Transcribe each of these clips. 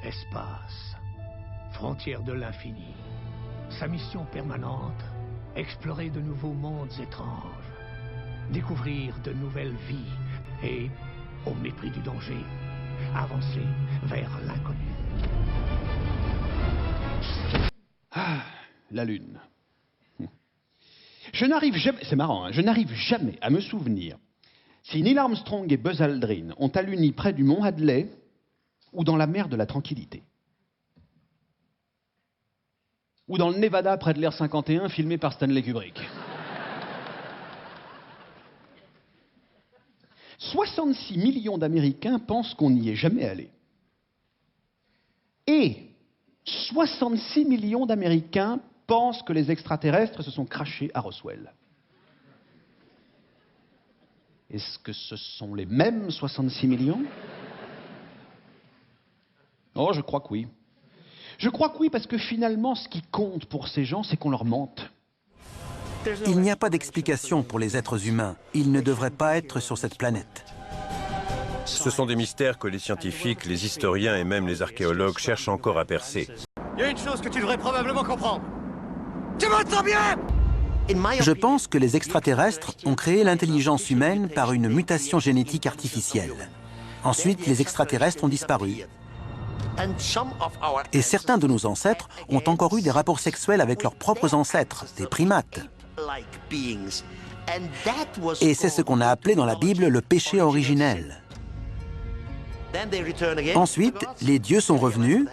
Espace, frontière de l'infini. Sa mission permanente, explorer de nouveaux mondes étranges, découvrir de nouvelles vies et, au mépris du danger, avancer vers l'inconnu. Ah, la Lune. Je n'arrive jamais, c'est marrant, hein, je n'arrive jamais à me souvenir si Neil Armstrong et Buzz Aldrin ont alluni près du mont Hadley ou dans la mer de la Tranquillité. Ou dans le Nevada près de l'Air 51 filmé par Stanley Kubrick. 66 millions d'Américains pensent qu'on n'y est jamais allé. Et 66 millions d'Américains pensent que les extraterrestres se sont crachés à Roswell. Est-ce que ce sont les mêmes 66 millions? Oh, je crois que oui. Je crois que oui, parce que finalement, ce qui compte pour ces gens, c'est qu'on leur mente. Il n'y a pas d'explication pour les êtres humains. Ils ne devraient pas être sur cette planète. Ce sont des mystères que les scientifiques, les historiens et même les archéologues cherchent encore à percer. Il y a une chose que tu devrais probablement comprendre. Tu m'entends bien? Je pense que les extraterrestres ont créé l'intelligence humaine par une mutation génétique artificielle. Ensuite, les extraterrestres ont disparu. Et certains de nos ancêtres ont encore eu des rapports sexuels avec leurs propres ancêtres, des primates. Et c'est ce qu'on a appelé dans la Bible le péché originel. Ensuite, les dieux sont revenus,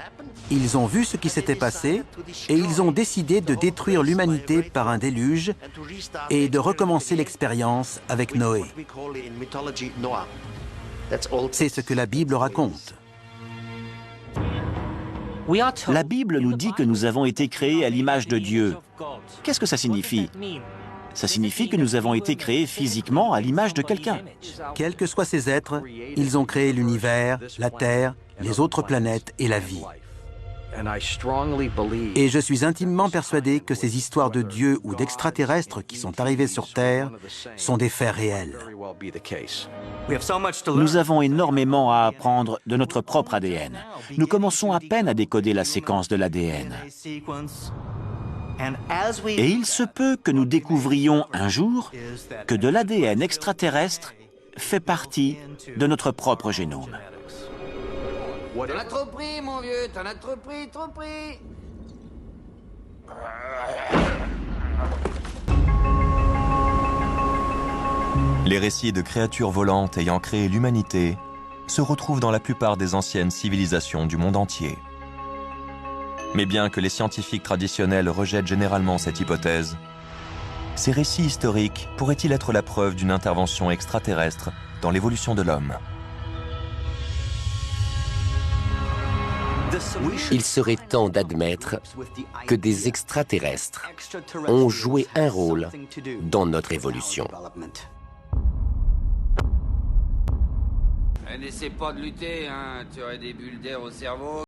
ils ont vu ce qui s'était passé et ils ont décidé de détruire l'humanité par un déluge et de recommencer l'expérience avec Noé. C'est ce que la Bible raconte. La Bible nous dit que nous avons été créés à l'image de Dieu. Qu'est-ce que ça signifie? Ça signifie que nous avons été créés physiquement à l'image de quelqu'un. Quels que soient ces êtres, ils ont créé l'univers, la Terre, les autres planètes et la vie. Et je suis intimement persuadé que ces histoires de Dieu ou d'extraterrestres qui sont arrivés sur Terre sont des faits réels. Nous avons énormément à apprendre de notre propre ADN. Nous commençons à peine à décoder la séquence de l'ADN. Et il se peut que nous découvrions un jour que de l'ADN extraterrestre fait partie de notre propre génome. T'en as trop pris, mon vieux, t'en as trop pris, trop pris. Les récits de créatures volantes ayant créé l'humanité se retrouvent dans la plupart des anciennes civilisations du monde entier. Mais bien que les scientifiques traditionnels rejettent généralement cette hypothèse, ces récits historiques pourraient-ils être la preuve d'une intervention extraterrestre dans l'évolution de l'homme? Il serait temps d'admettre que des extraterrestres ont joué un rôle dans notre évolution. N'essaie pas de lutter, hein. Tu aurais des bulles d'air au cerveau.